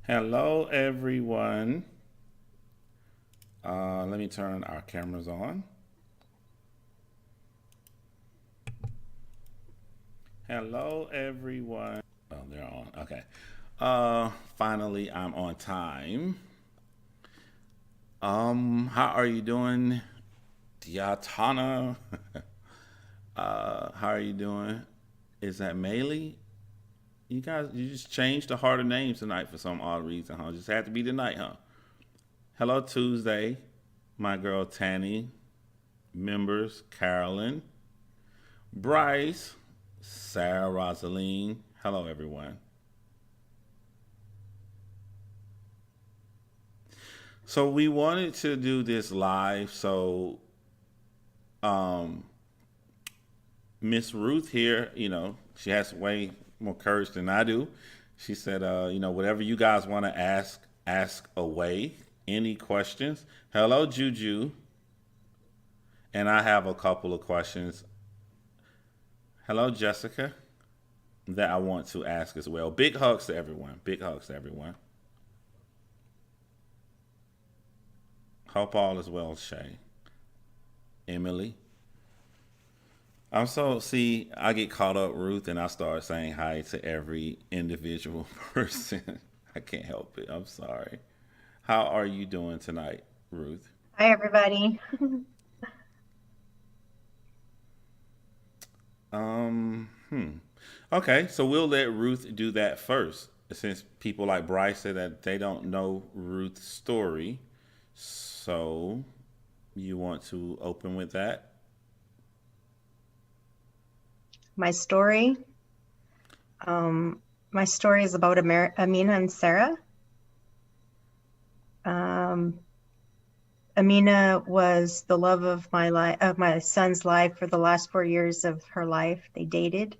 Hello, everyone. Let me turn our cameras on. Hello, everyone. Oh, they're on. Okay. Finally, I'm on time. how are you doing, Diatana? How are you doing? Is that Maylee? You guys, you just changed the harder names tonight for some odd reason, huh? Just had to be tonight, huh? Hello, Tuesday. My girl Tanny, members Carolyn, Bryce, Sarah, Rosaline. Hello, everyone. So we wanted to do this live. So um, Miss Ruth here, she has way more courage than I do. She said, whatever you guys want to ask, ask away. Any questions? Hello, Juju. And I have a couple of questions. Hello, Jessica, that I want to ask as well. Big hugs to everyone. Big hugs to everyone. Hope all is well, Shay. Emily. I get caught up, Ruth, and I start saying hi to every individual person. I can't help it. I'm sorry. How are you doing tonight, Ruth? Hi, everybody. Hmm. Okay, so we'll let Ruth do that first, since people like Bryce said that they don't know Ruth's story. So you want to open with that? My story. My story is about Amina and Sarah. Um, Amina was the love of my son's life for the last 4 years of her life. They dated,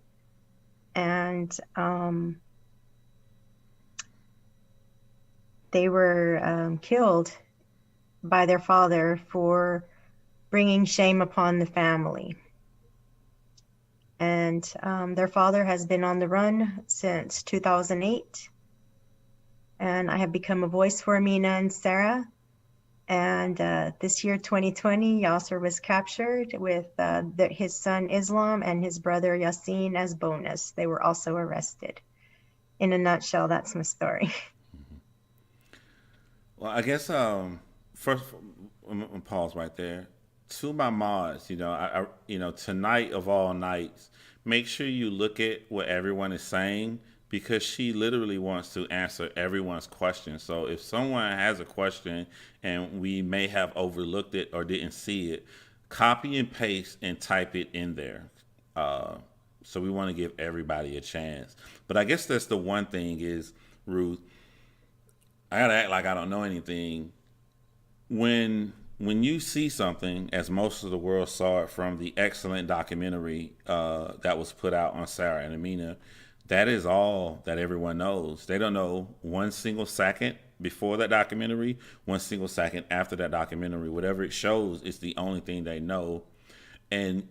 and they were killed by their father for bringing shame upon the family. And their father has been on the run since 2008. And I have become a voice for Amina and Sarah. And this year, 2020, Yasser was captured with his son Islam and his brother Yasin as bonus. They were also arrested. In a nutshell, that's my story. Well, I guess first I'm gonna pause right there. To my mods, tonight of all nights, make sure you look at what everyone is saying because she literally wants to answer everyone's question. So if someone has a question and we may have overlooked it or didn't see it, copy and paste and type it in there. Uh, so we want to give everybody a chance. But I guess that's the one thing is, Ruth, I gotta act like I don't know anything. When you see something, as most of the world saw it from the excellent documentary that was put out on Sarah and Amina, that is all that everyone knows. They don't know one single second before that documentary, one single second after that documentary. Whatever it shows is the only thing they know. And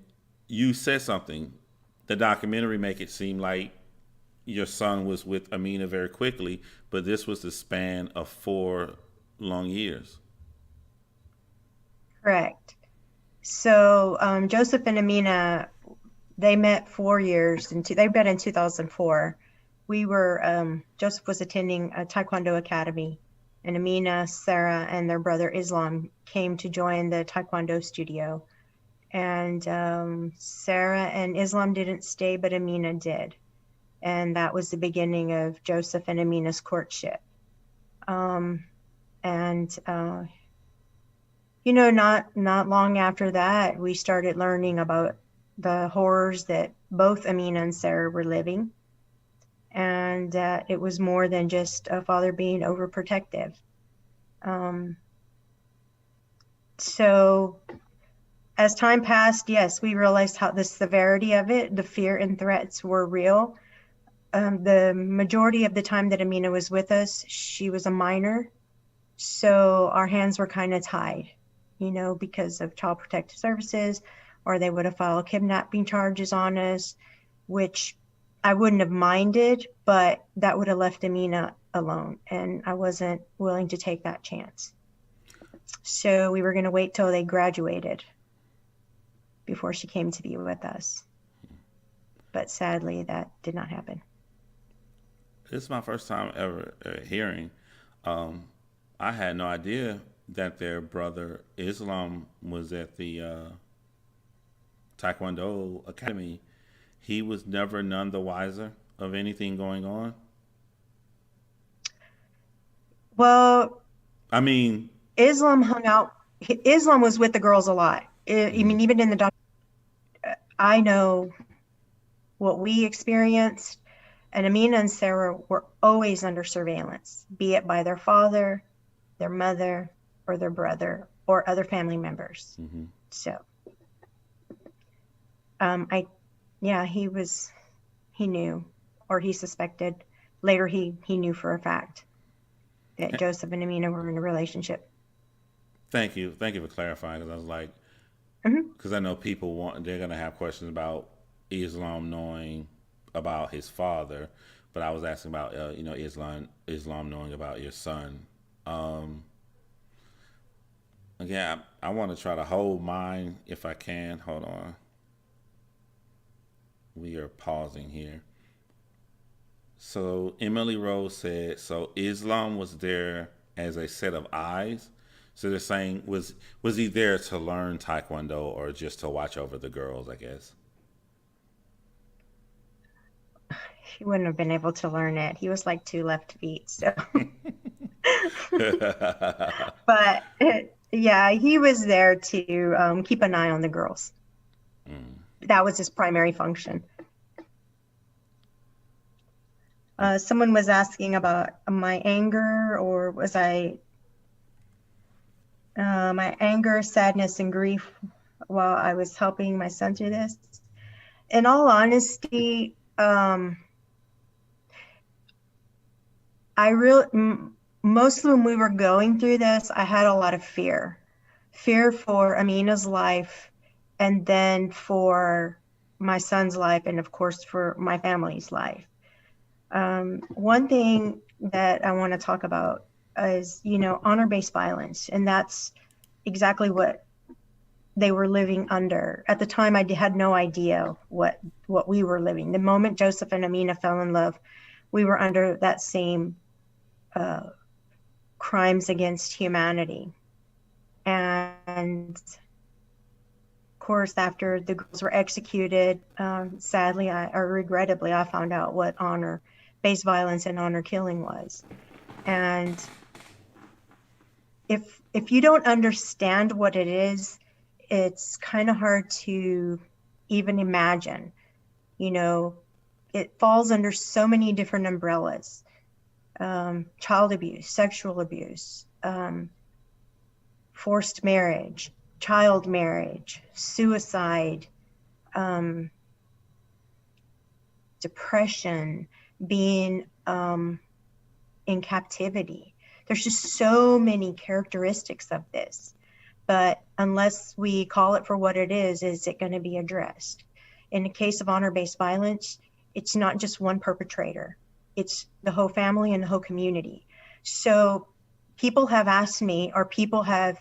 you said something. The documentary make it seem like your son was with Amina very quickly, but this was the span of 4 long years. Correct. So Joseph and Amina, they met 4 years into, they met in 2004. Joseph was attending a Taekwondo academy, and Amina, Sarah, and their brother Islam came to join the Taekwondo studio. And Sarah and Islam didn't stay, but Amina did. And that was the beginning of Joseph and Amina's courtship. And not long after that, we started learning about the horrors that both Amina and Sarah were living, and that it was more than just a father being overprotective. Um, so as time passed, yes, we realized how the severity of it, the fear and threats were real. The majority of the time that Amina was with us, she was a minor, so our hands were kind of tied, because of Child Protective Services, or they would have filed kidnapping charges on us, which I wouldn't have minded, but that would have left Amina alone, and I wasn't willing to take that chance. So we were going to wait till they graduated before she came to be with us. But sadly, that did not happen. This is my first time ever hearing. I had no idea that their brother Islam was at the Taekwondo Academy. He was never none the wiser of anything going on. Well, I mean, Islam hung out. Islam was with the girls a lot. I mhm, mean, even in the doc, I know what we experienced, and Amina and Sarah were always under surveillance, be it by their father, their mother, or their brother, or other family members. mhm. So, I, yeah, he knew, or he suspected. Later, he knew for a fact that Eh, Joseph and Amina were in a relationship. thank you for clarifying. Because I was like, Hmm. because I know people want they're gonna have questions about Islam knowing about his father, but I was asking about Islam knowing about your son. Um, Again, I want to try to hold mine if I can. Hold on, we are pausing here. So Emily Rose said, so Islam was there as a set of eyes. So they're saying was he there to learn Taekwondo or just to watch over the girls? I guess. He wouldn't have been able to learn it. He was like two left feet. So, but yeah, he was there to keep an eye on the girls. Mm. That was his primary function. Someone was asking about my anger, or was my anger, sadness, and grief while I was helping my son through this. In all honesty, I really, mostly when we were going through this, I had a lot of fear for Amina's life, and then for my son's life, and of course for my family's life. One thing that I want to talk about is, honor-based violence, and that's exactly what they were living under. At the time, I had no idea what we were living. The moment Joseph and Amina fell in love, we were under that same crimes against humanity. And of course, after the girls were executed, sadly, or regrettably, I found out what honor-based violence and honor killing was. And if you don't understand what it is, it's kind of hard to even imagine. It falls under so many different umbrellas. Child abuse, sexual abuse, forced marriage, child marriage, suicide, depression, being in captivity. There's just so many characteristics of this. But unless we call it for what it is it going to be addressed? In the case of honor-based violence, it's not just one perpetrator. It's the whole family and the whole community. So people have asked me, or people have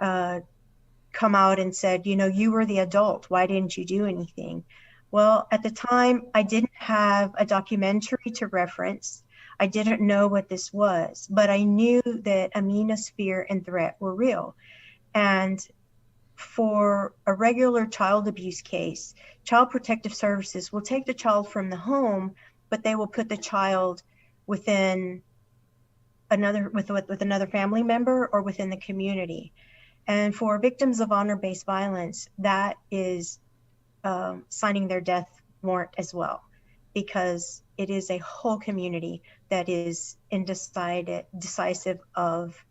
come out and said, you were the adult. Why didn't you do anything? Well, at the time, I didn't have a documentary to reference. I didn't know what this was, but I knew that Amina's fear and threat were real. And for a regular child abuse case, Child Protective Services will take the child from the home, but they will put the child within with another family member or within the community. And for victims of honor-based violence, that is signing their death warrant as well, because it is a whole community that is decisive of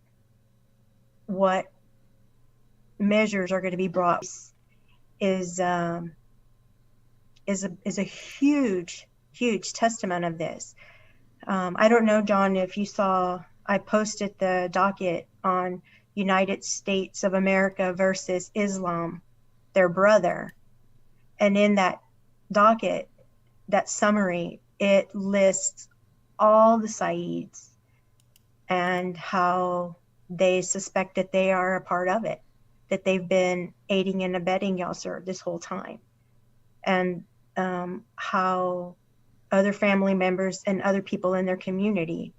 what measures are going to be brought. Is a huge testament of this. I don't know, John, if you saw, I posted the docket on United States of America versus Islam, their brother. And in that docket, that summary, it lists all the Saids and how they suspect that they are a part of it, that they've been aiding and abetting Yasser this whole time, and how other family members and other people in their community.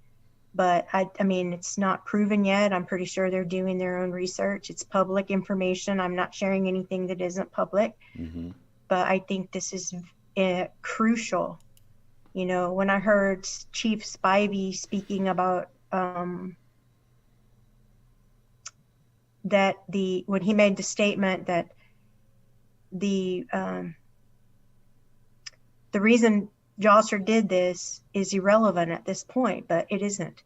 But I mean, it's not proven yet. I'm pretty sure they're doing their own research. It's public information. I'm not sharing anything that isn't public. Mm-hmm. But I think this is crucial. You know, when I heard Chief Spivey speaking about that when he made the statement that the reason Yasser did this is irrelevant at this point, but it isn't.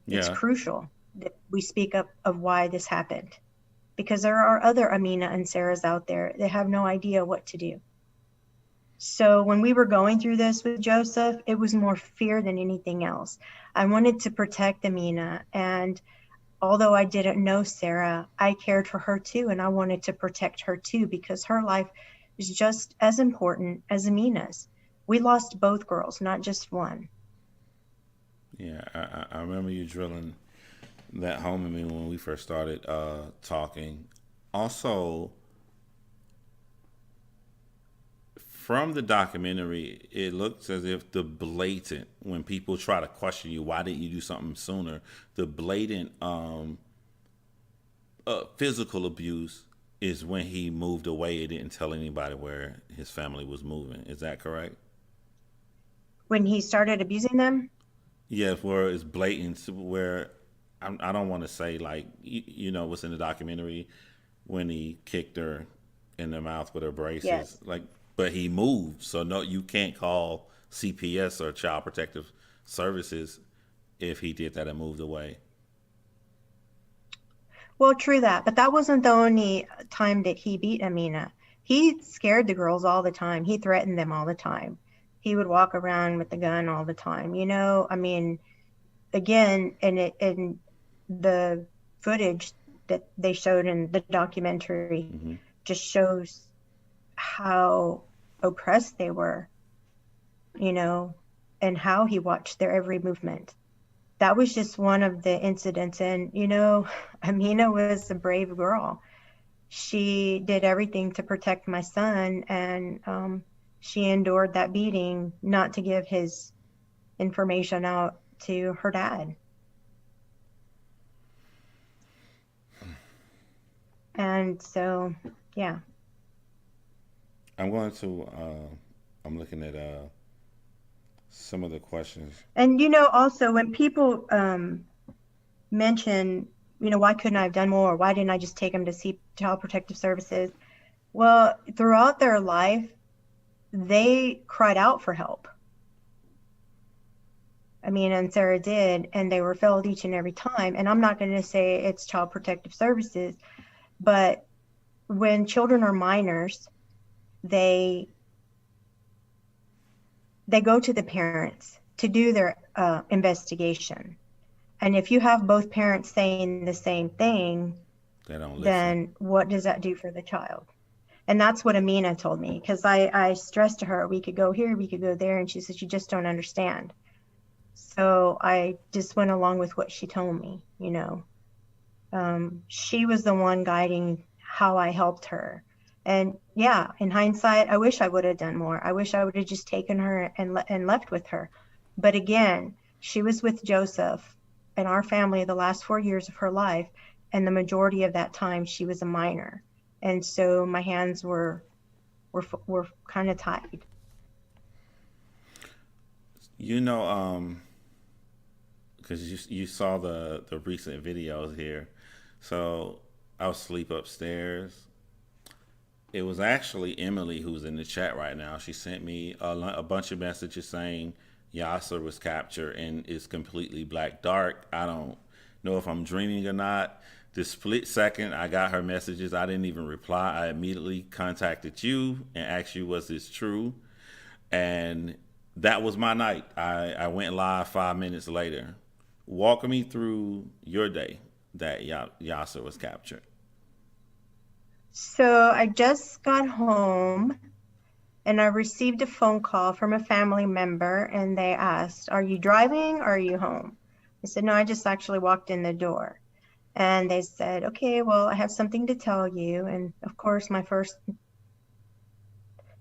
It's Yeah. crucial that we speak up of why this happened, because there are other Amina and Sarahs out there that have no idea what to do. So when we were going through this with Joseph, it was more fear than anything else. I wanted to protect Amina, and although I didn't know Sarah, I cared for her too, and I wanted to protect her too, because her life is just as important as Amina's. We lost both girls, not just one. Yeah, I remember you drilling that home in me when we first started talking. Also, from the documentary, it looks as if the blatant, when people try to question you, why didn't you do something sooner? The blatant physical abuse is when he moved away and didn't tell anybody where his family was moving. Is that correct? When he started abusing them, Yeah, where it's blatant, where I don't want to say like you know what's in the documentary when he kicked her in the mouth with her braces, yes. like, but he moved, so no, you can't call CPS or Child Protective Services if he did that and moved away. Well, true that, but that wasn't the only time that he beat Amina. He scared the girls all the time. He threatened them all the time. He would walk around with the gun all the time. You know, I mean, again, and the footage that they showed in the documentary Hmm. just shows how oppressed they were, you know, and how he watched their every movement. That was just one of the incidents. And, you know, Amina was a brave girl. She did everything to protect my son, and she endured that beating not to give his information out to her dad. And so, yeah. I'm going to. I'm looking at some of the questions. And, you know, also when people mention, you know, why couldn't I have done more? Why didn't I just take him to see Child Protective Services? Well, throughout their life, they cried out for help. Amina and Sarah did, and they were failed each and every time. And I'm not going to say it's Child Protective Services, but when children are minors, they go to the parents to do their investigation. And if you have both parents saying the same thing, They don't listen. then what does that do for the child? And that's what Amina told me, because I stressed to her, we could go here, we could go there. And she said, you just don't understand. So I just went along with what she told me, you know. She was the one guiding how I helped her. And yeah, in hindsight, I wish I would have done more. I wish I would have just taken her and left with her. But again, she was with Joseph and our family the last 4 years of her life, and the majority of that time she was a minor. And so my hands were kind of tied. You know, because you saw the recent videos here, so I was asleep upstairs. It was actually Emily who's in the chat right now. She sent me a bunch of messages saying Yasser was captured and is completely black dark. I don't know if I'm dreaming or not. The split second I got her messages, I didn't even reply. I immediately contacted you and asked you, was this true? And that was my night. I went live 5 minutes later. Walk me through your day that Yasser was captured. So I just got home and I received a phone call from a family member, and they asked, "Are you driving or are you home?" I said, "No, I just actually walked in the door." And they said, "Okay, well, I have something to tell you." And of course, my first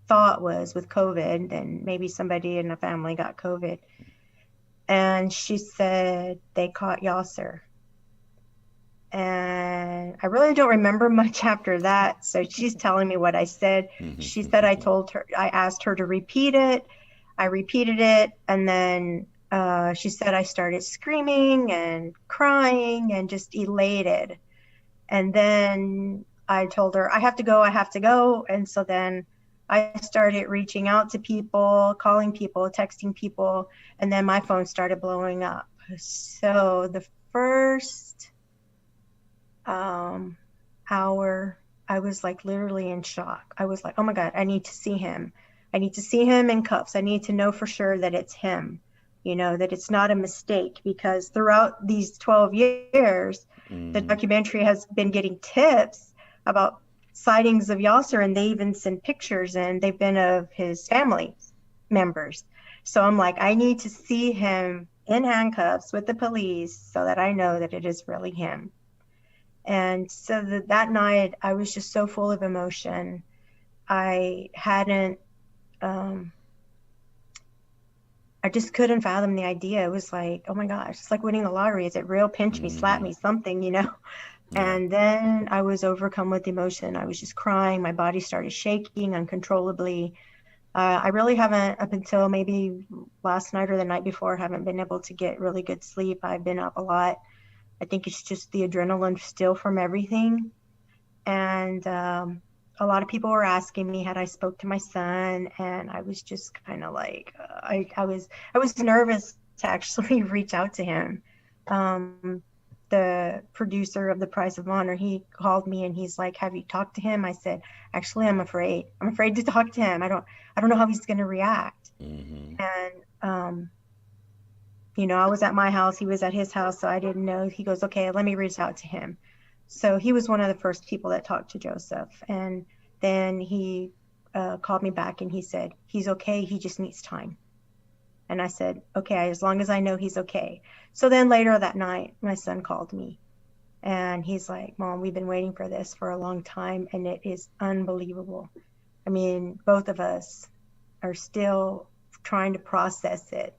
thought was with COVID, and maybe somebody in the family got COVID. And she said they caught Yasser. And I really don't remember much after that. So she's telling me what I said. She said I asked her to repeat it. I repeated it. And then she said I started screaming and crying and just elated. And then I told her, I have to go, I have to go. And so then I started reaching out to people, calling people, texting people. And then my phone started blowing up. So the first hour, I was like literally in shock. I was like, oh my God, I need to see him. I need to see him in cuffs. I need to know for sure that it's him, that it's not a mistake, because throughout these 12 years, the documentary has been getting tips about sightings of Yasser, and they even send pictures, and they've been of his family members. So I'm like, I need to see him in handcuffs with the police so that I know that it is really him. And so that night, I was just so full of emotion. I hadn't, I just couldn't fathom the idea. It was like, oh my gosh, it's like winning the lottery. Is it real? Pinch me, slap me, something, Yeah. And then I was overcome with emotion. I was just crying. My body started shaking uncontrollably. I really haven't, up until maybe last night or the night before, haven't been able to get really good sleep. I've been up a lot. I think it's just the adrenaline still from everything. And a lot of people were asking me, had I spoke to my son, and I was just kind of like, I was nervous to actually reach out to him. The producer of The Price of Honor, he called me and he's like, "Have you talked to him?" I said, "Actually, I'm afraid to talk to him. I don't know how he's going to react." And I was at my house, he was at his house, so I didn't know. He goes, "Okay, let me reach out to him." So he was one of the first people that talked to Joseph. And then he called me back and he said, "He's okay, he just needs time." And I said, "Okay, as long as I know he's okay." So then later that night, my son called me and he's like, "Mom, we've been waiting for this for a long time, and it is unbelievable." I mean, both of us are still trying to process it.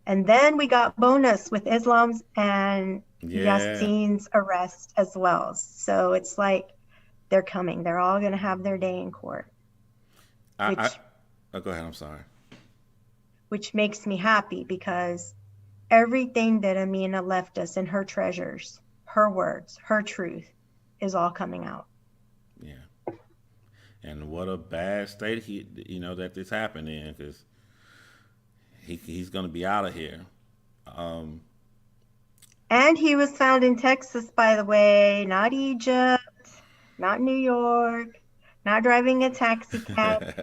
And then we got bonus with Islam's and Yassine's arrest as well. So it's like they're coming. They're all going to have their day in court. Go ahead. I'm sorry. Which makes me happy, because everything that Amina left us in her treasures, her words, her truth, is all coming out. Yeah. And what a bad state that this happened in, because he's going to be out of here. And he was found in Texas, by the way, not Egypt, not New York, not driving a taxi cab.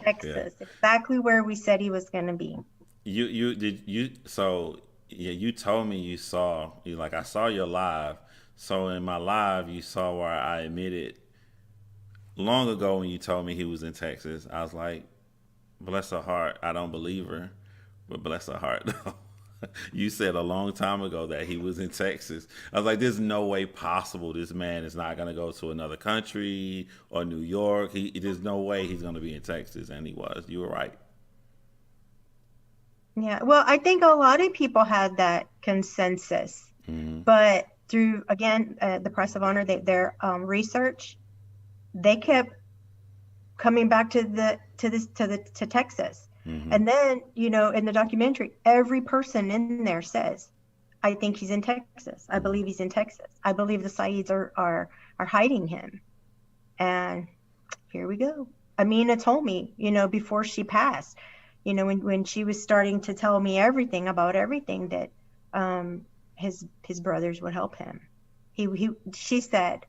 Texas, exactly where we said he was going to be. You told me you saw, I saw your live. So in my live, you saw where I admitted long ago when you told me he was in Texas. I was like, bless her heart, I don't believe her, but bless her heart. You said a long time ago that he was in Texas. I was like, there's no way possible this man is not going to go to another country or New York. There's no way he's going to be in Texas, and he was. You were right. Yeah, well, I think a lot of people had that consensus, but through, again, the Press of Honor, their research, they kept coming back to Texas. And then, in the documentary, every person in there says, "I think he's in Texas. I believe he's in Texas. I believe the Saids are hiding him." And here we go. Amina told me, before she passed, when she was starting to tell me everything about everything, that his brothers would help him. She said,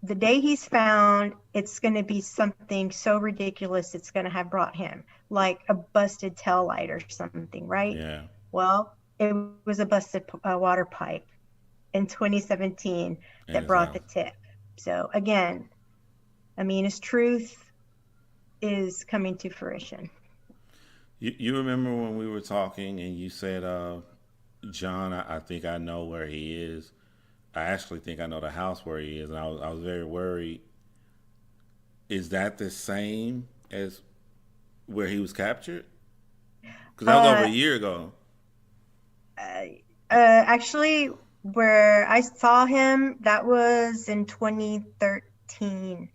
the day he's found, it's going to be something so ridiculous, it's going to have brought him, like a busted tail light or something, right? Yeah. Well, it was a busted water pipe in 2017 that brought the tip. So again, Amina's truth is coming to fruition. You remember when we were talking and you said, John, I think I know where he is. I actually think I know the house where he is, and I was very worried. Is that the same as where he was captured? Because that was over a Uh, year ago. Actually, where I saw him, that was in 2013.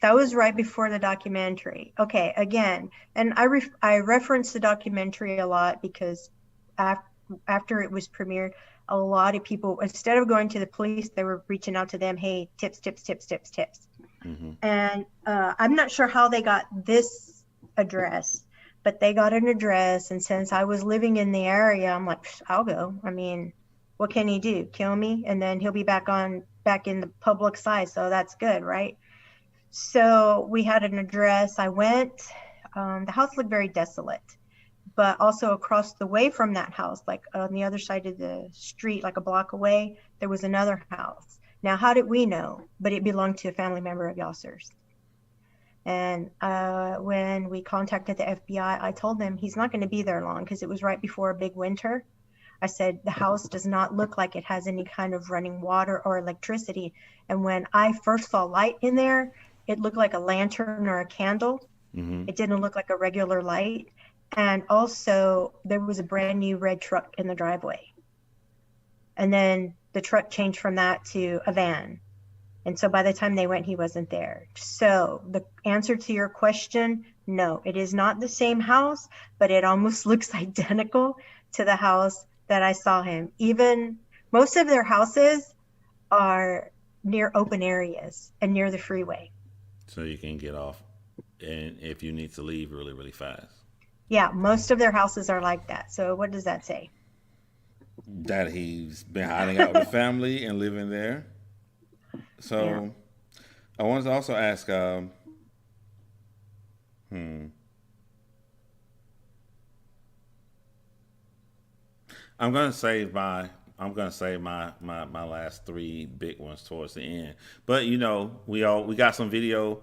That was right before the documentary. Okay, again, and I reference the documentary a lot because af after it was premiered, a lot of people, instead of going to the police, they were reaching out to them, hey, tips, tips, tips, tips, tips. Hmm. And I'm not sure how they got this address, but they got an address. And since I was living in the area, I'm like, I'll go. I mean, what can he do? Kill me? And then he'll be back in the public sight. So that's good, right? So we had an address. I went. The house looked very desolate, but also across the way from that house, like on the other side of the street, like a block away, there was another house. Now, how did we know? But it belonged to a family member of Yasser's. And when we contacted the FBI, I told them he's not going to be there long because it was right before a big winter. I said the house does not look like it has any kind of running water or electricity. And when I first saw light in there, it looked like a lantern or a candle. Hmm. It didn't look like a regular light. And also, there was a brand new red truck in the driveway. And then the truck changed from that to a van. And so by the time they went, he wasn't there. So the answer to your question, no, it is not the same house, but it almost looks identical to the house that I saw him. Even most of their houses are near open areas and near the freeway. So you can get off, and if you need to leave really, really fast. Yeah, most of their houses are like that. So what does that say? That he's been hiding out with the family and living there. Yeah. So I wanted to also ask, hmm, I'm gonna save my my last three big ones towards the end. But we got some video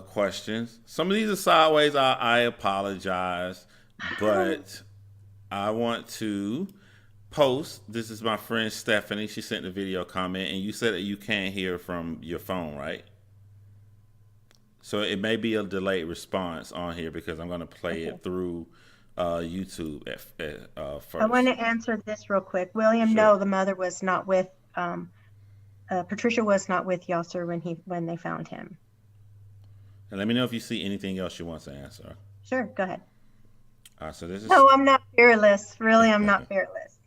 questions. Some of these are sideways. I apologize, but I want to post. This is my friend Stephanie. She sent a video comment, and you said that you can't hear from your phone, right? So it may be a delayed response on here because I'm going to play Okay. it through YouTube I want first. to answer this real quick. William, Sure. no, the mother was not with Patricia was not with Yasser when they found him. And let me know if you see anything else you want to answer. Sure, go ahead. So this is, No, I'm not fearless. Really, I'm not fearless.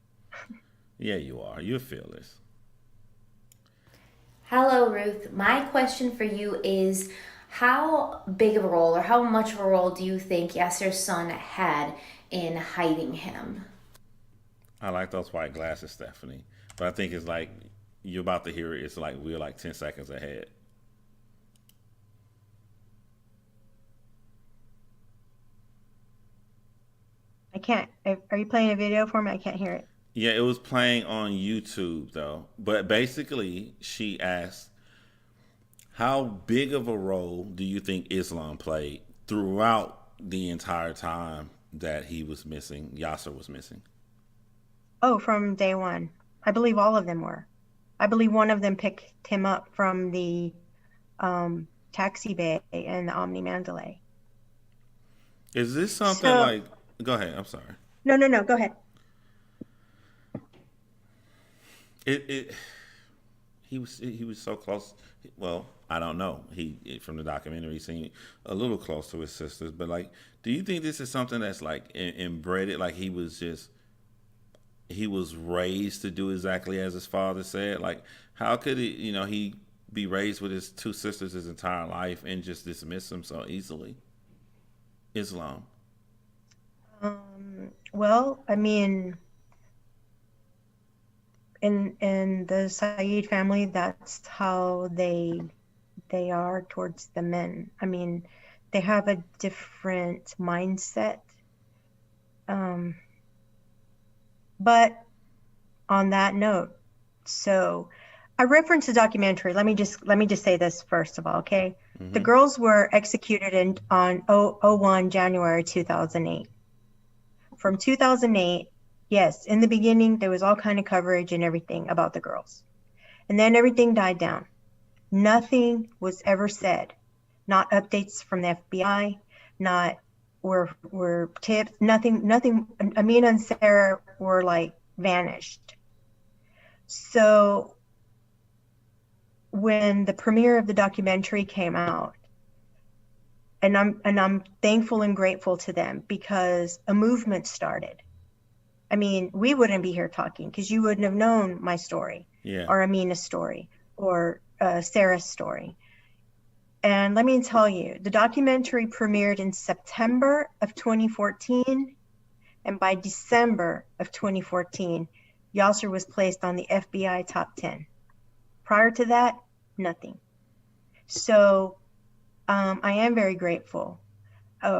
yeah, you are. You're fearless. Hello, Ruth. My question for you is how big of a role or how much of a role do you think Yasser's son had in hiding him? I like those white glasses, Stephanie. But I think it's like you're about to hear it. It's like we're like 10 seconds ahead. I can't. Are you playing a video for me? I can't hear it. Yeah, it was playing on YouTube though. But basically, she asked, how big of a role do you think Islam played throughout the entire time that he was missing, Yasser was missing? Oh, from day one. I believe all of them were. I believe one of them picked him up from the taxi bay in the Omni Mandalay. Is this something So, like? Go ahead. I'm sorry. no, no, no. Go ahead. It he was so close. Well, I don't know. From the documentary he seemed a little close to his sisters, but like, do you think this is something that's like inbred? Like he was raised to do exactly as his father said. Like, how could he be raised with his two sisters his entire life and just dismiss them so easily? Islam. Well, I mean, in the Saeed family, that's how they are towards the men. I mean, they have a different mindset. Um, but on that note, so I referenced the documentary. Let me just say this first of all, okay? The girls were executed on 01 January 2008. From 2008, yes, in the beginning, there was all kind of coverage and everything about the girls. And then everything died down. Nothing was ever said. Not updates from the FBI, not were tips, nothing. Amina and Sarah were like vanished. So when the premiere of the documentary came out, and I'm thankful and grateful to them, because a movement started. I mean, we wouldn't be here talking because you wouldn't have known my story, or Amina's story, or Sarah's story. And let me tell you, the documentary premiered in September of 2014, and by December of 2014, Yasser was placed on the FBI top 10. Prior to that, nothing. So I am very grateful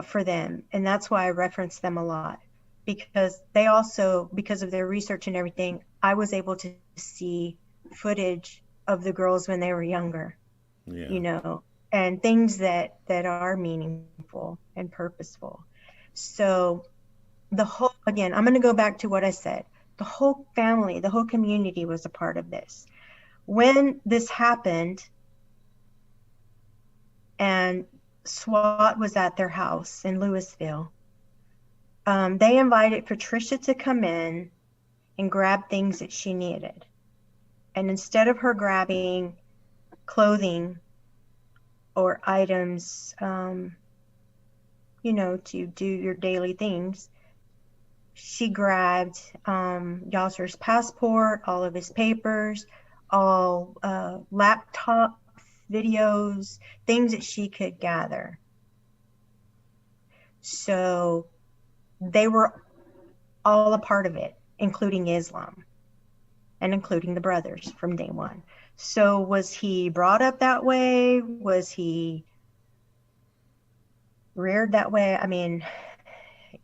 for them, and that's why I reference them a lot, because they also, because of their research and everything, I was able to see footage of the girls when they were younger, you know, and things that are meaningful and purposeful. So the whole, again, I'm going to go back to what I said. The whole family, the whole community was a part of this. When this happened and SWAT was at their house in Louisville, they invited Patricia to come in and grab things that she needed. And instead of her grabbing clothing or items, you know, to do your daily things, she grabbed Yasser's passport, all of his papers, all laptops, videos, things that she could gather. So they were all a part of it, including Islam and including the brothers from day one. So was he brought up that way? Was he reared that way? I mean,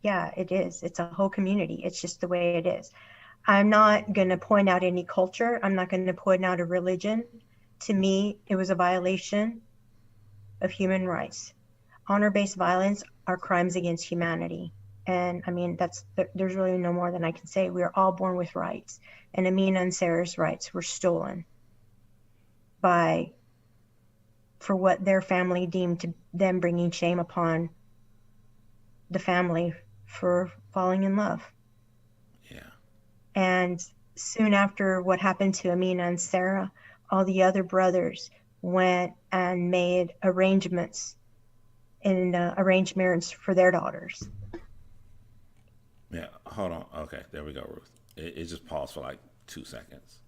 yeah, it is. It's a whole community. It's just the way it is. I'm not going to point out any culture. I'm not going to point out a religion. To me, it was a violation of human rights. Honor-based violence are crimes against humanity. And I mean, there's really no more than I can say. We are all born with rights. And Amina and Sarah's rights were stolen for what their family deemed to them bringing shame upon the family for falling in love. Yeah. And soon after what happened to Amina and Sarah, all the other brothers went and made arrangements in arranged marriage for their daughters. Yeah, hold on. Okay, there we go, Ruth. It just paused for like 2 seconds.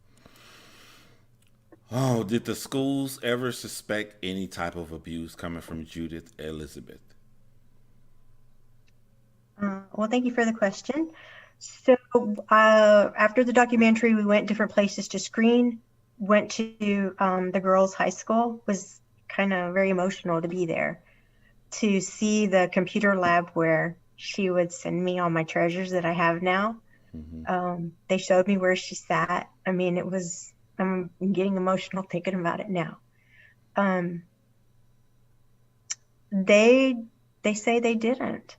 Oh, did the schools ever suspect any type of abuse coming from Judith Elizabeth? Well, thank you for the question. So after the documentary, we went different places to screen, went to the girls' high school. Was kind of very emotional to be there, to see the computer lab where she would send me all my treasures that I have now. Mm-hmm. They showed me where she sat. I mean, I'm getting emotional thinking about it now. They say they didn't.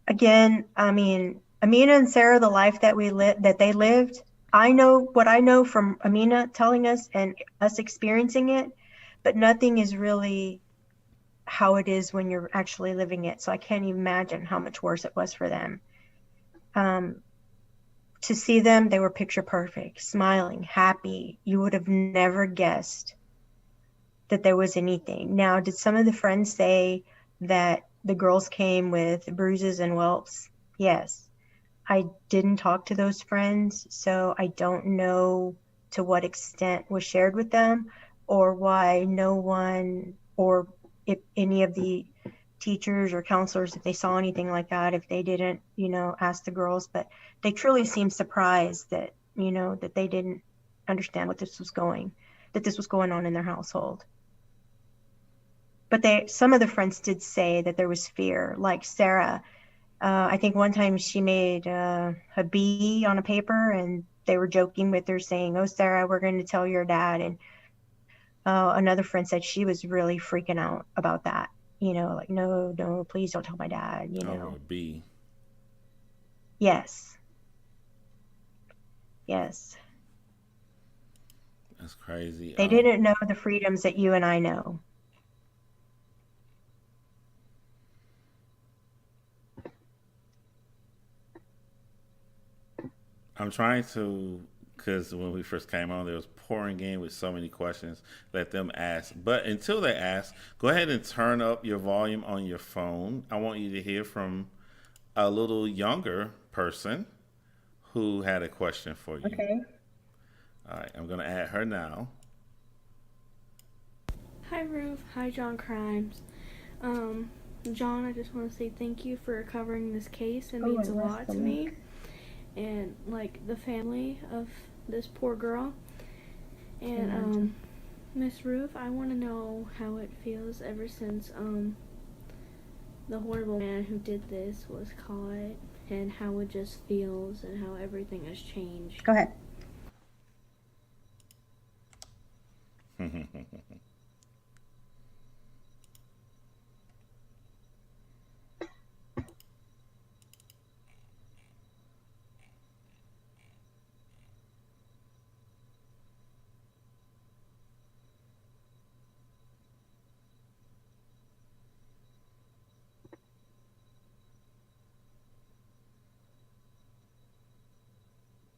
Again, I mean, Amina and Sarah, the life that they lived, I know what I know from Amina telling us and us experiencing it, but nothing is really how it is when you're actually living it. So I can't even imagine how much worse it was for them. To see them, they were picture perfect, smiling, happy. You would have never guessed that there was anything. Now, did some of the friends say that the girls came with bruises and whelps? Yes. I didn't talk to those friends, so I don't know to what extent was shared with them, or why no one, or if any of the teachers or counselors, if they saw anything like that, if they didn't, ask the girls. But they truly seemed surprised that, that they didn't understand what this was going on in their household. But some of the friends did say that there was fear, like Sarah. I think one time she made a bee on a paper, and they were joking with her saying, "Oh, Sarah, we're going to tell your dad." And Another friend said she was really freaking out about that. Like, no, no, please don't tell my dad, Over a B. Yes. Yes. That's crazy. They didn't know the freedoms that you and I know. I'm trying to, because when we first came on, there was pouring in with so many questions. Let them ask. But until they ask, go ahead and turn up your volume on your phone. I want you to hear from a little younger person who had a question for you. Okay. All right, I'm going to add her now. Hi Ruth, hi John Chrymes. John, I just want to say thank you for covering this case. It means a lot to me. And like the family of this poor girl. And Miss Ruth, I want to know how it feels ever since the horrible man who did this was caught, and how it just feels and how everything has changed. Go ahead.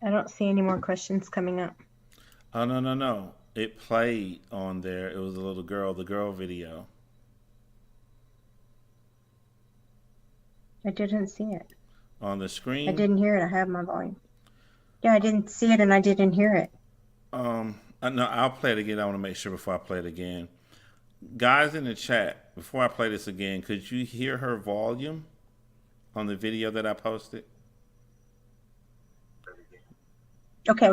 I don't see any more questions coming up. Oh, no, no, no. It played on there. It was a little girl, the girl video. I didn't see it. On the screen? I didn't hear it. I have my volume. Yeah, I didn't see it and I didn't hear it. No, I'll play it again. I want to make sure before I play it again. Guys in the chat, before I play this again, could you hear her volume on the video that I posted? Okay.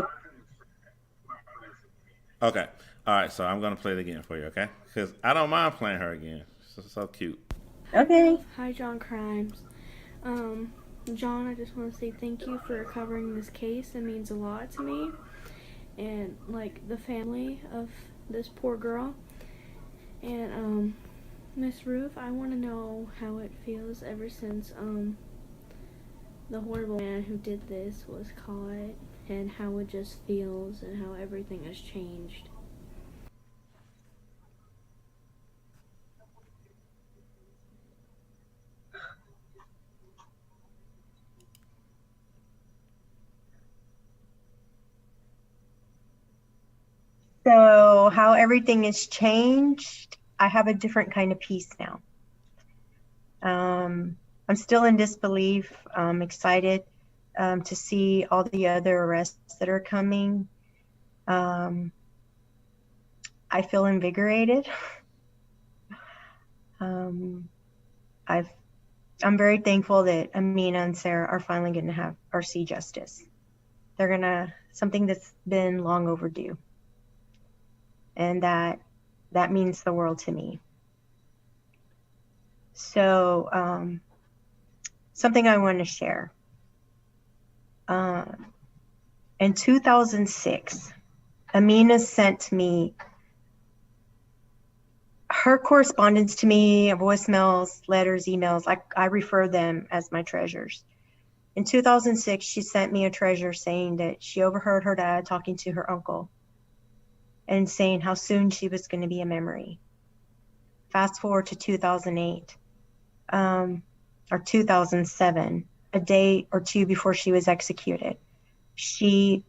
Okay. All right, so I'm going to play it again for you, okay? Because I don't mind playing her again. So cute. Okay. Hi, John Chrymes. John, I just want to say thank you for covering this case. It means a lot to me. And like the family of this poor girl. And Miss Ruth, I want to know how it feels ever since the horrible man who did this was caught, and how it just feels and how everything has changed. So how everything has changed, I have a different kind of peace now. I'm still in disbelief. I'm excited to see all the other arrests that are coming. I feel invigorated. I'm very thankful that Amina and Sarah are finally going to have or see justice. They're gonna something that's been long overdue, and that means the world to me. So something I want to share. In 2006, Amina sent me her correspondence to me, voicemails, letters, emails. I refer them as my treasures. In 2006, she sent me a treasure saying that she overheard her dad talking to her uncle and saying how soon she was going to be a memory. Fast forward to 2008 or 2007, a day or two before she was executed. She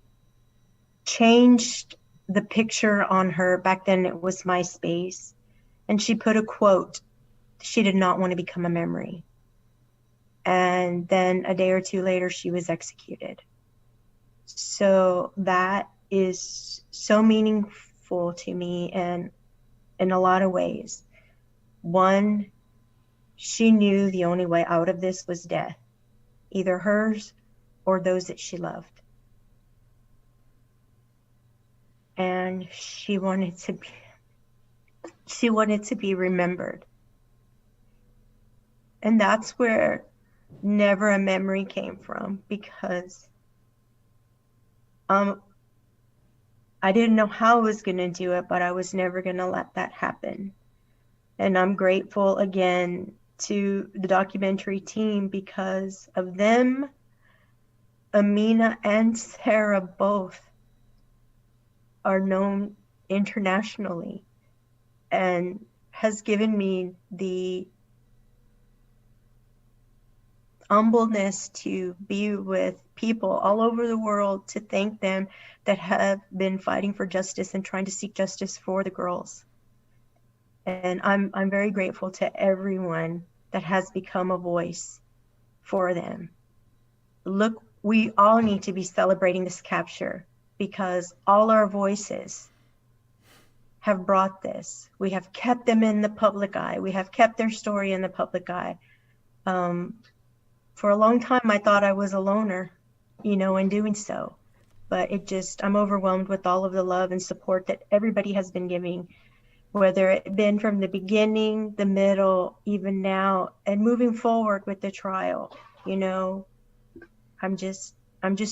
changed the picture on her. Back then it was MySpace. And she put a quote. She did not want to become a memory. And then a day or two later, she was executed. So that is so meaningful to me, and in a lot of ways. One, she knew the only way out of this was death, either hers or those that she loved. And she wanted to be remembered. And that's where never a memory came from, because I didn't know how I was going to do it, but I was never going to let that happen. And I'm grateful again to the documentary team because of them. Amina and Sarah both are known internationally and has given me the humbleness to be with people all over the world, to thank them that have been fighting for justice and trying to seek justice for the girls. And I'm very grateful to everyone that has become a voice for them. Look, we all need to be celebrating this capture because all our voices have brought this. We have kept them in the public eye. We have kept their story in the public eye. For a long time, I thought I was a loner, in doing so. But I'm overwhelmed with all of the love and support that everybody has been giving, whether it been from the beginning, the middle, even now, and moving forward with the trial. I'm just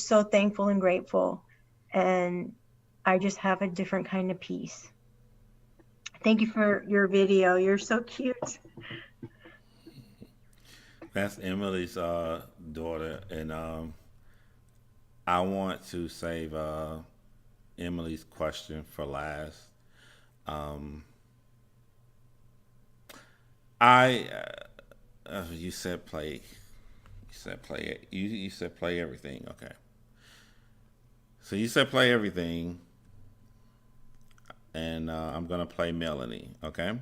so thankful and grateful, and I just have a different kind of peace. Thank you for your video. You're so cute. That's Emily's daughter, and I want to save Emily's question for last. I you said play. You said play it. You said play everything. Okay. So you said play everything, and I'm gonna play Melanie. Okay.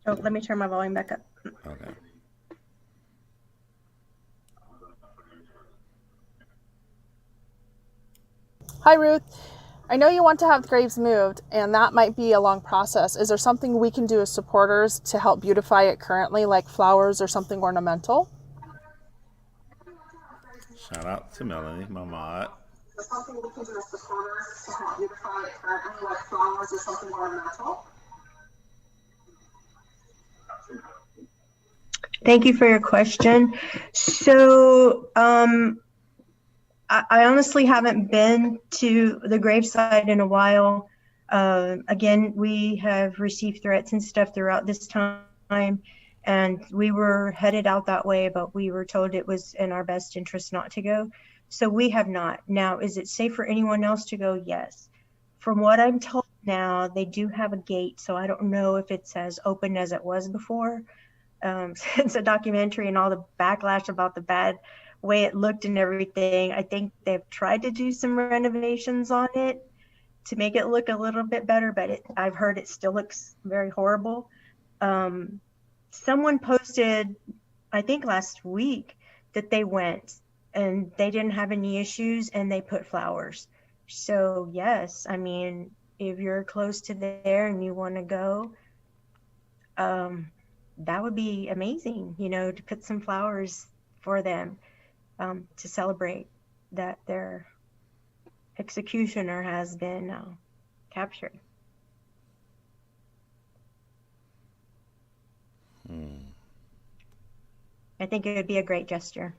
Oh, let me turn my volume back up. Okay. Hi, Ruth. I know you want to have the graves moved, and that might be a long process. Is there something we can do as supporters to help beautify it currently, like flowers or something ornamental? Shout out to Melanie, my mod. Something we can do as supporters to help beautify it currently, like flowers or something ornamental? Thank you for your question. So, I honestly haven't been to the gravesite in a while. Again, we have received threats and stuff throughout this time, and we were headed out that way, but we were told it was in our best interest not to go. So we have not. Now, is it safe for anyone else to go? Yes. From what I'm told now, they do have a gate, so I don't know if it's as open as it was before. Since the documentary and all the backlash about the bad way it looked and everything, I think they've tried to do some renovations on it to make it look a little bit better, but I've heard it still looks very horrible. Someone posted, I think last week, that they went and they didn't have any issues and they put flowers. So yes, I mean, if you're close to there and you want to go, that would be amazing, to put some flowers for them, to celebrate that their executioner has been captured. I think it would be a great gesture.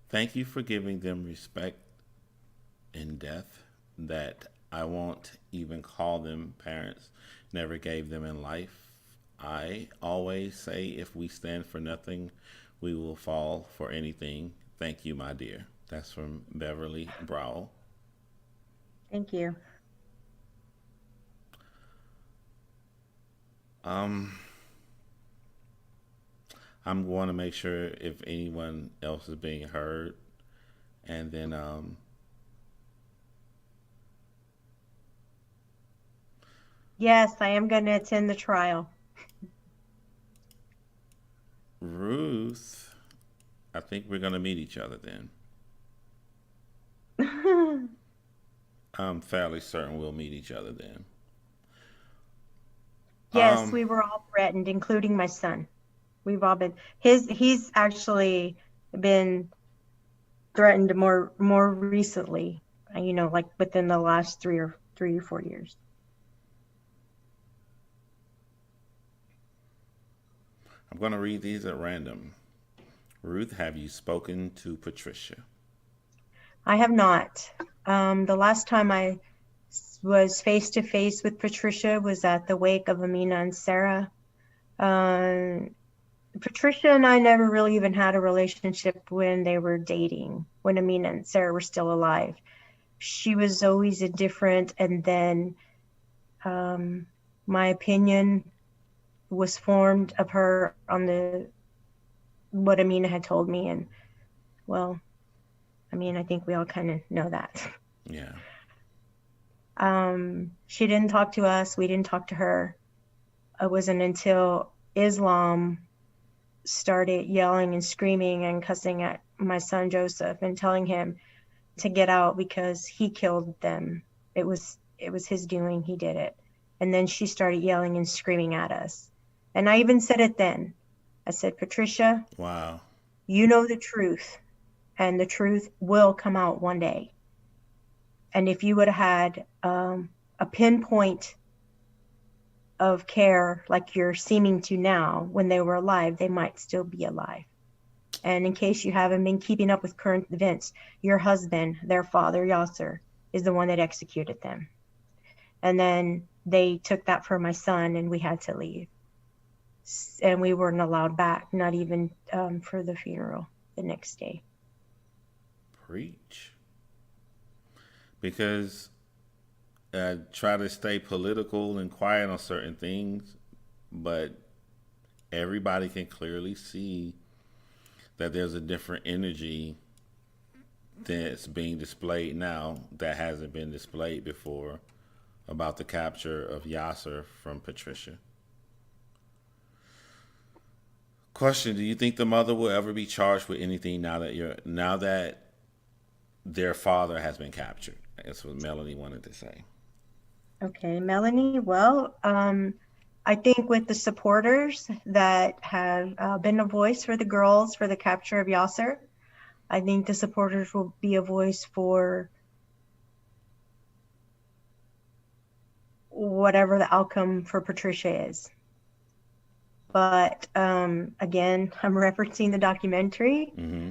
Thank you for giving them respect in death that I won't even call them parents, never gave them in life. I always say if we stand for nothing, we will fall for anything. Thank you, my dear. That's from Beverly Brow. Thank you. I'm going to make sure if anyone else is being heard, and then yes, I am going to attend the trial. Ruth, I think we're going to meet each other then. I'm fairly certain we'll meet each other then. Yes, we were all threatened, including my son. We've all been, he's actually been threatened more recently, like within the last 3 or 4 years. I'm going to read these at random. Ruth, have you spoken to Patricia? I have not. The last time I was face to face with Patricia was at the wake of Amina and Sarah. Patricia and I never really even had a relationship when they were dating, when Amina and Sarah were still alive. She was always indifferent, and then my opinion was formed of her on what Amina had told me, and well, I mean, I think we all kind of know that. Yeah. She didn't talk to us. We didn't talk to her. It wasn't until Islam started yelling and screaming and cussing at my son Joseph and telling him to get out because he killed them. It was his doing. He did it. And then she started yelling and screaming at us. And I even said it then. I said, Patricia, Wow. you know the truth, and the truth will come out one day. And if you would have had a pinpoint of care like you're seeming to now, when they were alive, they might still be alive. And in case you haven't been keeping up with current events, your husband, their father, Yasser, is the one that executed them. And then they took that for my son, and we had to leave. And we weren't allowed back, not even for the funeral the next day. Preach. Because I try to stay political and quiet on certain things, but everybody can clearly see that there's a different energy that's being displayed now that hasn't been displayed before about the capture of Yasser from Patricia. Question: do you think the mother will ever be charged with anything now that their father has been captured? That's what Melanie wanted to say. Okay, Melanie. Well, I think with the supporters that have been a voice for the girls for the capture of Yasser, I think the supporters will be a voice for whatever the outcome for Patricia is. But again, I'm referencing the documentary. Mm-hmm.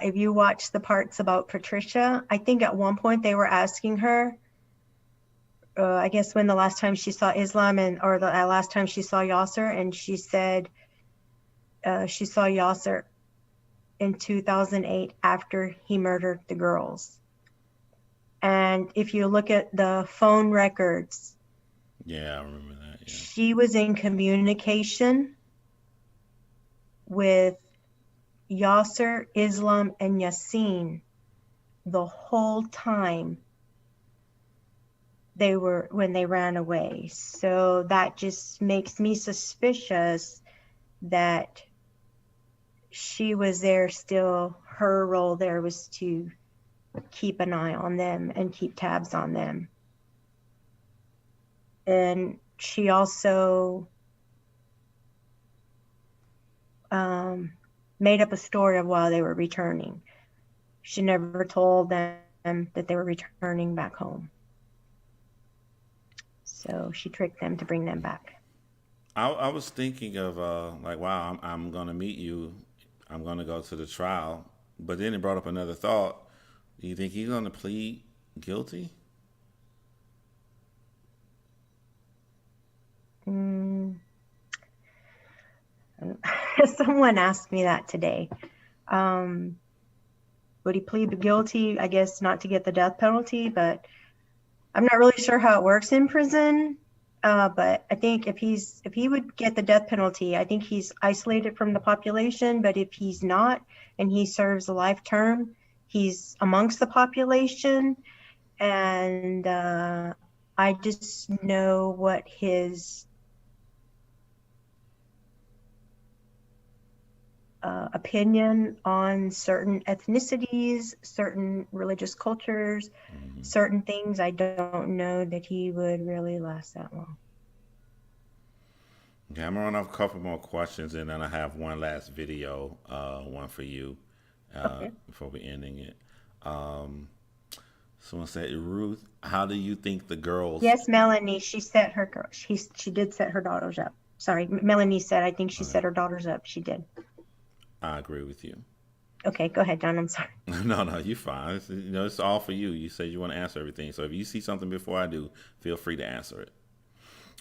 If you watch the parts about Patricia, I think at one point they were asking her, I guess when the last time she saw Islam or the last time she saw Yasser, and she said she saw Yasser in 2008 after he murdered the girls. And if you look at the phone records, Yeah, I remember that. Yeah. she was in communication with Yasser, Islam, and Yasin the whole time when they ran away. So that just makes me suspicious that she was there still. Her role there was to keep an eye on them and keep tabs on them. And she also made up a story of why they were returning. She never told them that they were returning back home. So she tricked them to bring them back. I was thinking of like, wow, I'm going to meet you. I'm going to go to the trial. But then it brought up another thought. Do you think he's going to plead guilty? Someone asked me that today. Would he plead guilty? I guess not to get the death penalty, but I'm not really sure how it works in prison. But I think if he would get the death penalty, I think he's isolated from the population. But if he's not, and he serves a life term, he's amongst the population. And I just know what his opinion on certain ethnicities, certain religious cultures, certain things. I don't know that he would really last that long. Okay, I'm going to run off a couple more questions, and then I have one last video, one for you, before we ending it. Someone said, Ruth, how do you think the girls... Yes, Melanie, she did set her daughters up. Sorry, Melanie said, I think she set her daughters up. She did. I agree with you. Okay, go ahead, John. I'm sorry. No, you're fine. It's all for you. You said you want to answer everything. So if you see something before I do, feel free to answer it.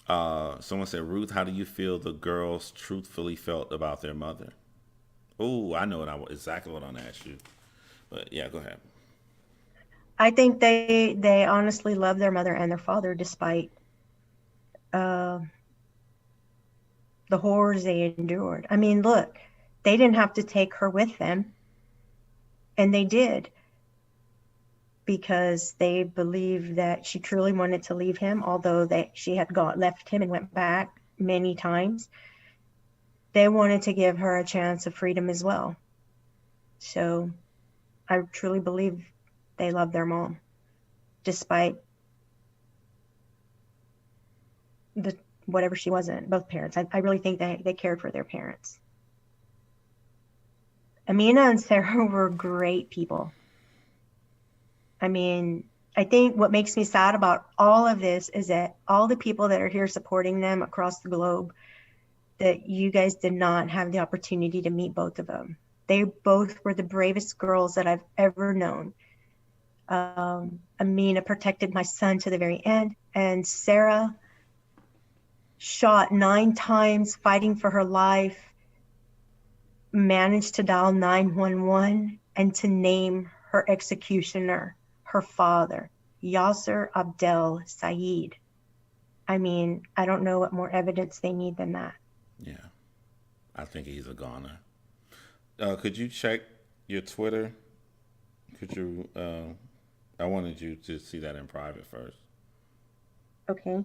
Someone said, Ruth, how do you feel the girls truthfully felt about their mother? Oh, I know exactly what I'm gonna ask you. But yeah, go ahead. I think they honestly love their mother and their father despite uh, the horrors they endured. I mean, look, they didn't have to take her with them, and they did because they believed that she truly wanted to leave him, although she had left him and went back many times. They wanted to give her a chance of freedom as well. So I truly believe they love their mom, despite whatever she wasn't, both parents. I really think they cared for their parents. Amina and Sarah were great people. I mean, I think what makes me sad about all of this is that all the people that are here supporting them across the globe, that you guys did not have the opportunity to meet both of them. They both were the bravest girls that I've ever known. Amina protected my son to the very end, and Sarah shot 9 times fighting for her life, managed to dial 911 and to name her executioner, her father, Yasser Abdel Saeed. I mean, I don't know what more evidence they need than that. Yeah, I think he's a goner. Could you check your Twitter? Could you? I wanted you to see that in private first. Okay.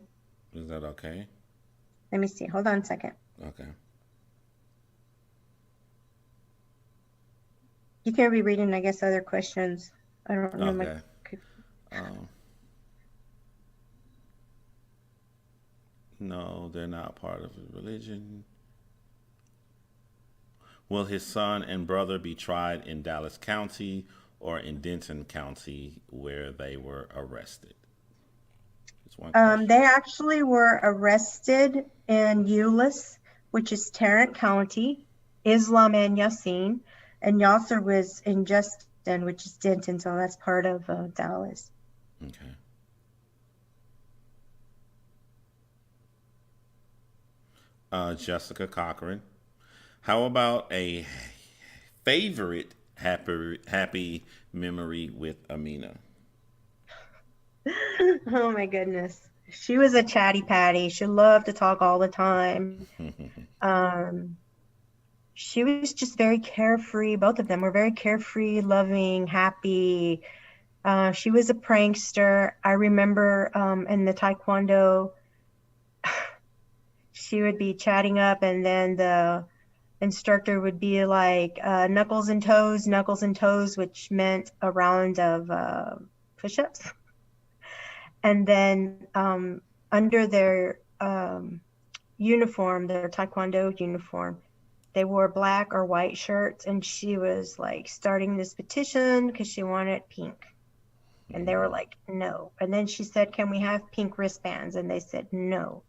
Is that okay? Let me see. Hold on a second. Okay. You can be reading, I guess, other questions. I don't know. Okay. No, they're not part of his religion. Will his son and brother be tried in Dallas County or in Denton County where they were arrested? They actually were arrested in Euless, which is Tarrant County, Islam and Yassin, and Yasser was in Justin, which is Denton, so that's part of Dallas. Okay. Jessica Cochran, how about a favorite happy memory with Amina? Oh my goodness. She was a chatty patty. She loved to talk all the time. She was just very carefree. Both of them were very carefree, loving, happy. She was a prankster. I remember in the Taekwondo, she would be chatting up and then the instructor would be like knuckles and toes, which meant a round of push-ups. And then under their uniform, their Taekwondo uniform, they wore black or white shirts, and she was like starting this petition because she wanted pink. And they were like, no. And then she said, can we have pink wristbands? And they said, no.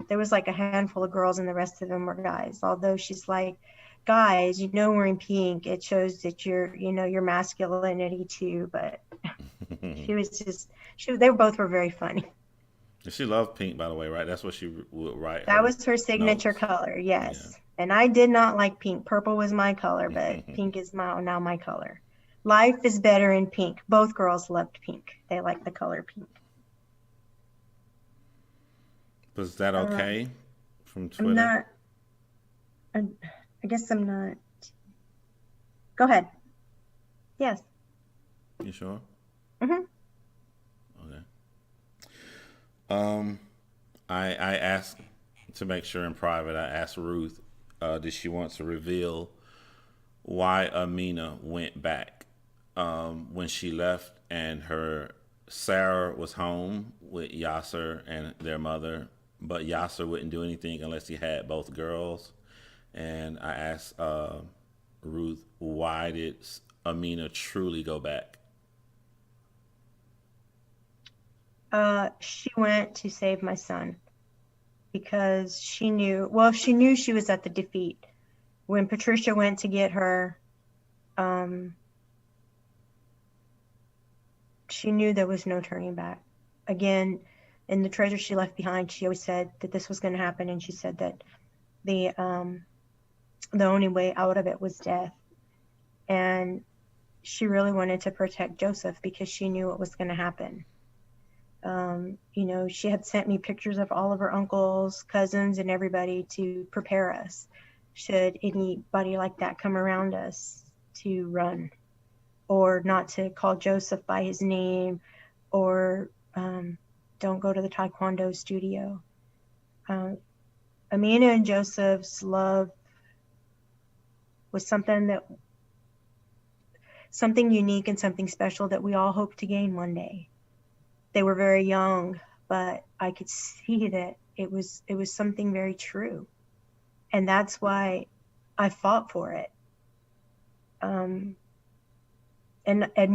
There was like a handful of girls and the rest of them were guys. Although she's like, guys, wearing pink, it shows that your masculinity too. But she was just, they both were very funny. She loved pink, by the way, right? That's what she would write. That was her signature color, yes. Yeah. And I did not like pink. Purple was my color, but pink is now my color. Life is better in pink. Both girls loved pink. They liked the color pink. Was that okay from Twitter? I guess I'm not. Go ahead. Yes. You sure? Mm-hmm. Okay. I asked to make sure in private, I asked Ruth, did she want to reveal why Amina went back when she left and Sarah was home with Yasser and their mother, but Yasser wouldn't do anything unless he had both girls. And I asked Ruth, why did Amina truly go back? She went to save my son because she knew she was at the defeat when Patricia went to get her, she knew there was no turning back. Again, in the treasure she left behind, she always said that this was going to happen, and she said that the only way out of it was death. And she really wanted to protect Joseph because she knew what was going to happen. You know, she had sent me pictures of all of her uncles, cousins, and everybody to prepare us should anybody like that come around us, to run, or not to call Joseph by his name, or don't go to the Taekwondo studio. Amina and Joseph's love was something unique and something special that we all hope to gain one day. They were very young, but I could see that it was something very true. And that's why I fought for it. And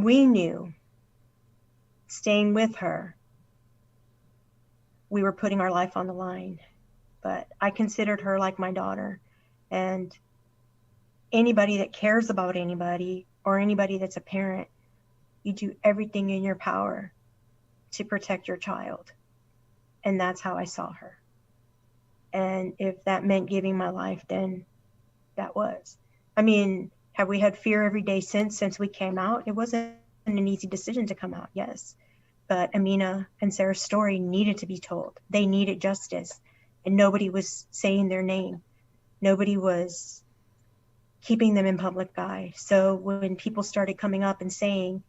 we knew, staying with her, we were putting our life on the line. But I considered her like my daughter. And anybody that cares about anybody, or anybody that's a parent, you do everything in your power to protect your child. And that's how I saw her. And if that meant giving my life, then that was. I mean, have we had fear every day since we came out? It wasn't an easy decision to come out, yes. But Amina and Sarah's story needed to be told. They needed justice. And nobody was saying their name. Nobody was keeping them in public eye. So when people started coming up and saying,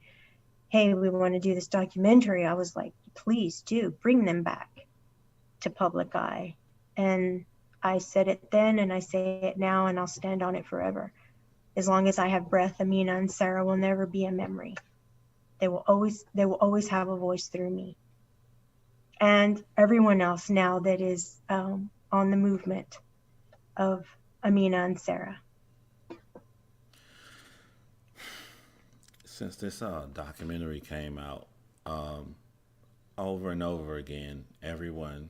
hey, we want to do this documentary, I was like, please do bring them back to public eye. And I said it then, and I say it now, and I'll stand on it forever. As long as I have breath, Amina and Sarah will never be a memory. They will always have a voice through me. And everyone else now that is on the movement of Amina and Sarah. Since this documentary came out, over and over again, everyone,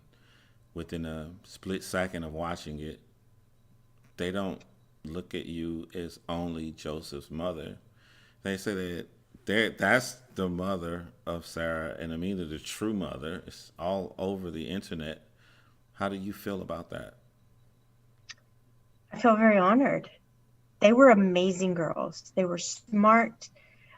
within a split second of watching it, they don't look at you as only Joseph's mother. They say that that's the mother of Sarah and Amina, the true mother. It's all over the internet. How do you feel about that? I feel very honored. They were amazing girls. They were smart.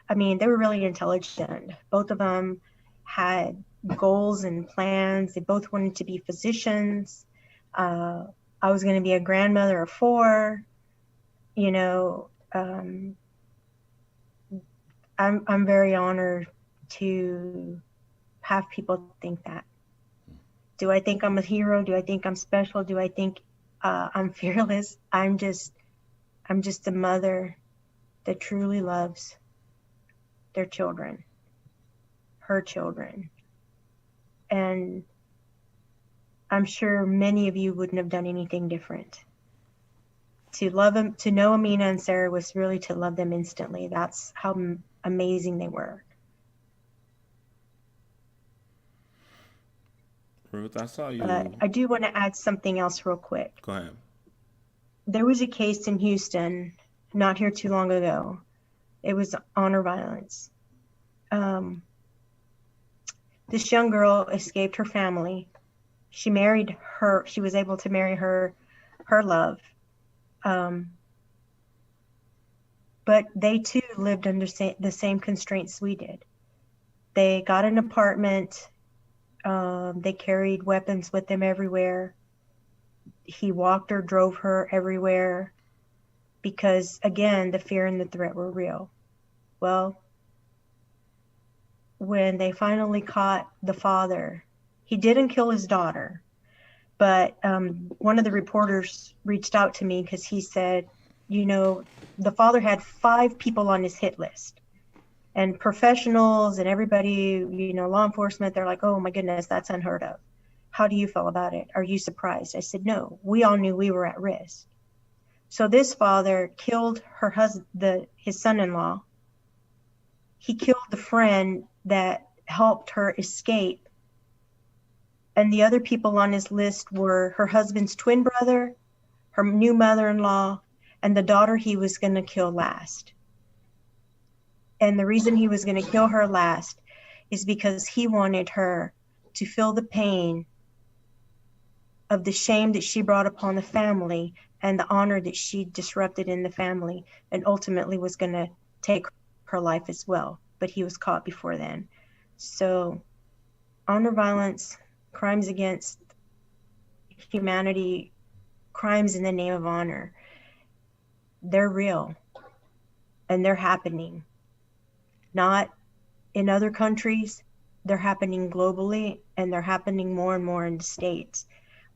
I mean, they were really intelligent. Both of them had goals and plans. They both wanted to be physicians. I was going to be a grandmother of 4. You know, I'm very honored to have people think that. Do I think I'm a hero? Do I think I'm special? Do I think I'm fearless? I'm just a mother that truly loves their children, her children. And I'm sure many of you wouldn't have done anything different. To love them, to know Amina and Sarah was really to love them instantly. That's how amazing they were. Ruth, I saw you. But I do want to add something else real quick. Go ahead. There was a case in Houston not here too long ago. It was honor violence. This young girl escaped her family. She married her. She was able to marry her love. But they too lived under the same constraints we did. They got an apartment. They carried weapons with them everywhere. He walked or drove her everywhere because, again, the fear and the threat were real. Well, when they finally caught the father, he didn't kill his daughter, but one of the reporters reached out to me because he said, you know, the father had 5 people on his hit list. And professionals and everybody, you know, law enforcement, they're like, oh my goodness, that's unheard of. How do you feel about it? Are you surprised? I said, no, we all knew we were at risk. So this father killed her husband, his son-in-law. He killed the friend that helped her escape. And the other people on his list were her husband's twin brother, her new mother-in-law, and the daughter he was going to kill last. And the reason he was going to kill her last is because he wanted her to feel the pain of the shame that she brought upon the family and the honor that she disrupted in the family, and ultimately was going to take her life as well. But he was caught before then. So honor violence, crimes against humanity, crimes in the name of honor, they're real and they're happening. Not in other countries, they're happening globally, and they're happening more and more in the States.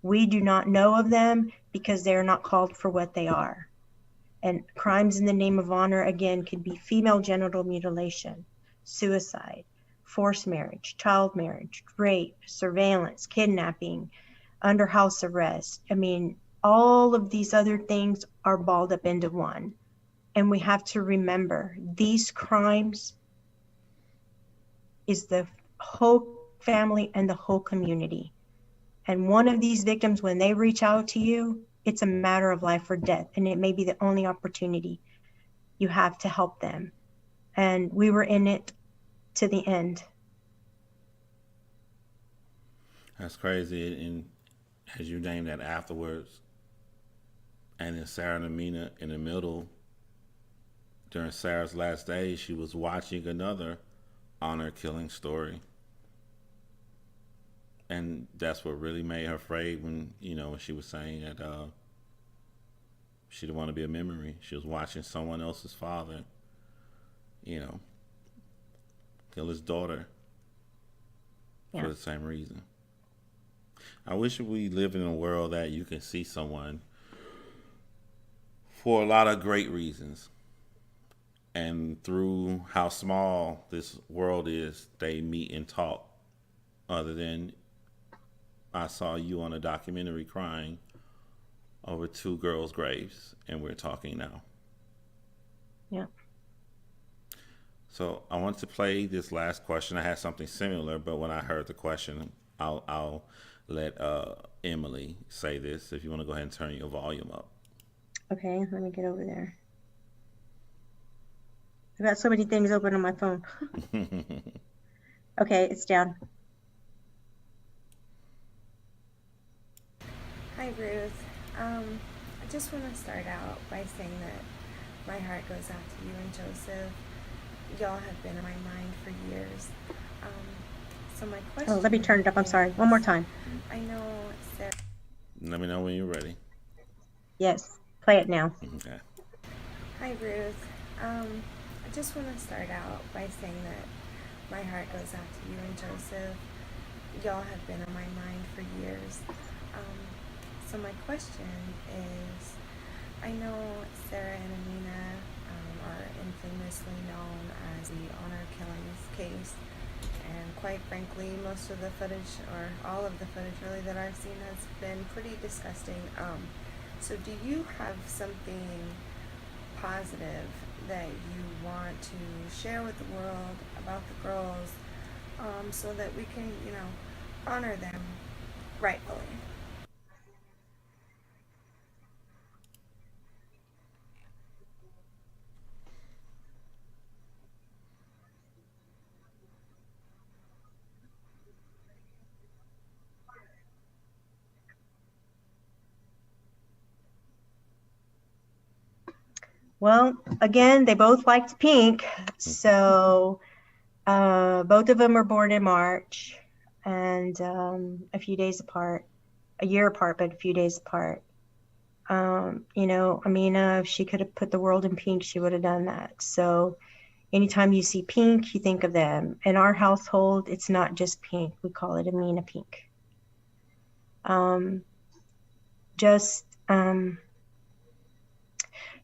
We do not know of them because they are not called for what they are. And crimes in the name of honor, again, could be female genital mutilation, suicide, forced marriage, child marriage, rape, surveillance, kidnapping, under house arrest. I mean, all of these other things are balled up into one. And we have to remember these crimes is the whole family and the whole community. And one of these victims, when they reach out to you, it's a matter of life or death. And it may be the only opportunity you have to help them. And we were in it to the end. That's crazy. And as you named that afterwards, and then Sarah and Amina in the middle, during Sarah's last days, she was watching another honor killing story. And that's what really made her afraid when, when she was saying that she didn't want to be a memory. She was watching someone else's father, kill his daughter for the same reason. I wish we lived in a world that you can see someone for a lot of great reasons. And through how small this world is, they meet and talk. Other than I saw you on a documentary crying over 2 girls' graves, and we're talking now. Yeah. So I want to play this last question. I had something similar, but when I heard the question, I'll let Emily say this. If you want to go ahead and turn your volume up. Okay, let me get over there. I've got so many things open on my phone. Okay, it's down. Hi, Ruth. I just want to start out by saying that my heart goes out to you and Joseph. Y'all have been in my mind for years. So my question. Oh, let me turn it up. I'm sorry. One more time. I know, Sarah. Let me know when you're ready. Yes, play it now. Okay. Hi, Ruth. I just want to start out by saying that my heart goes out to you and Joseph. Y'all have been on my mind for years. So my question is, I know Sarah and Amina are infamously known as the honor killings case, and quite frankly, most of the footage, or all of the footage really that I've seen, has been pretty disgusting. So do you have something positive that you want to share with the world about the girls, so that we can, honor them rightfully? Well, again, they both liked pink. So both of them were born in March, and a few days apart, a year apart, but a few days apart. Amina, if she could have put the world in pink, she would have done that. So anytime you see pink, you think of them. In our household, it's not just pink. We call it Amina pink.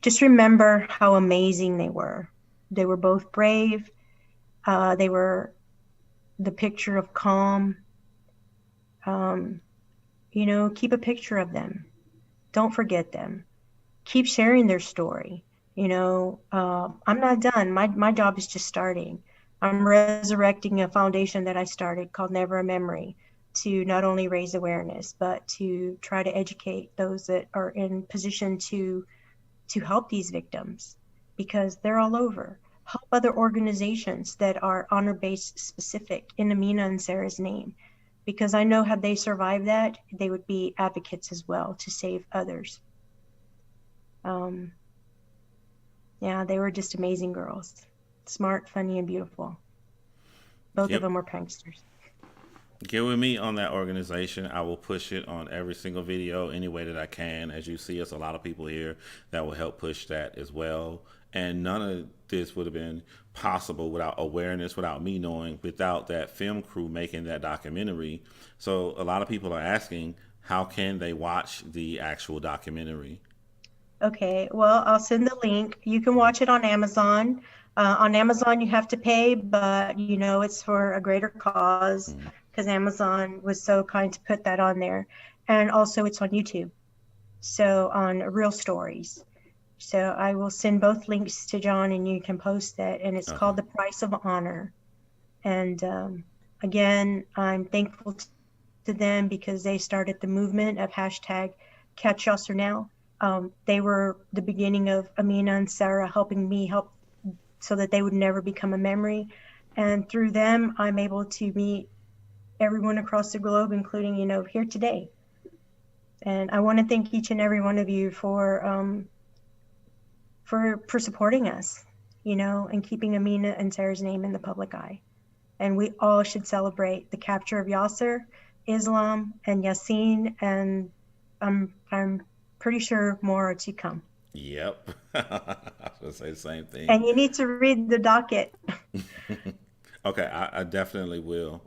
Just remember how amazing they were. They were both brave. They were the picture of calm. Keep a picture of them. Don't forget them. Keep sharing their story. I'm not done. My job is just starting. I'm resurrecting a foundation that I started called Never a Memory, to not only raise awareness, but to try to educate those that are in position to to help these victims because they're all over. Help other organizations that are honor-based specific in Amina and Sarah's name, because I know had they survived that, they would be advocates as well to save others. Yeah, they were just amazing girls. Smart, funny, and beautiful. Both of them were pranksters. Get with me on that organization. I will push it on every single video any way that I can. As you see, it's a lot of people here that will help push that as well. And none of this would have been possible without awareness, without me knowing, without that film crew making that documentary. So a lot of people are asking, how can they watch the actual documentary? Okay, well, I'll send the link. You can watch it on Amazon. On Amazon, you have to pay, but you know it's for a greater cause because Amazon was so kind to put that on there. And also it's on YouTube, so on Real Stories. So I will send both links to John and you can post that. And it's called The Price of Honor. And again, I'm thankful to them because they started the movement of hashtag Catch Yasser Now. They were the beginning of Amina and Sarah helping me help so that they would never become a memory. And through them, I'm able to meet everyone across the globe, including, you know, here today. And I want to thank each and every one of you for supporting us, you know, and keeping Amina and Sarah's name in the public eye. And we all should celebrate the capture of Yasser, Islam, and Yasin, and I'm pretty sure more are to come. Yep. I was going to say the same thing. And you need to read the docket. Okay, I definitely will.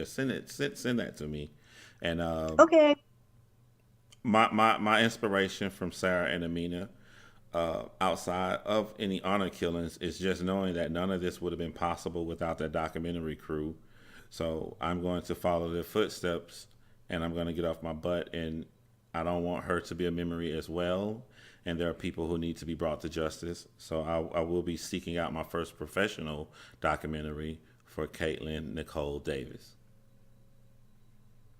Send that to me. And okay. My inspiration from Sarah and Amina, outside of any honor killings, is just knowing that none of this would have been possible without that documentary crew. So I'm going to follow their footsteps, and I'm going to get off my butt. And I don't want her to be a memory as well. And there are people who need to be brought to justice. So I will be seeking out my first professional documentary for Caitlin Nicole Davis.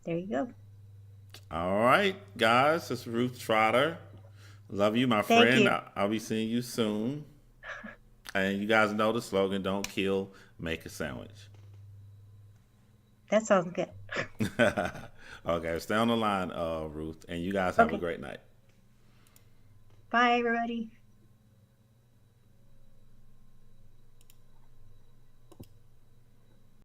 There you go. All right, guys. It's Ruth Trotter. Love you, my Thank friend. you. I'll be seeing you soon. And you guys know the slogan, don't kill, make a sandwich. That sounds good. Okay, stay on the line, Ruth. And you guys have a great night. Bye, everybody.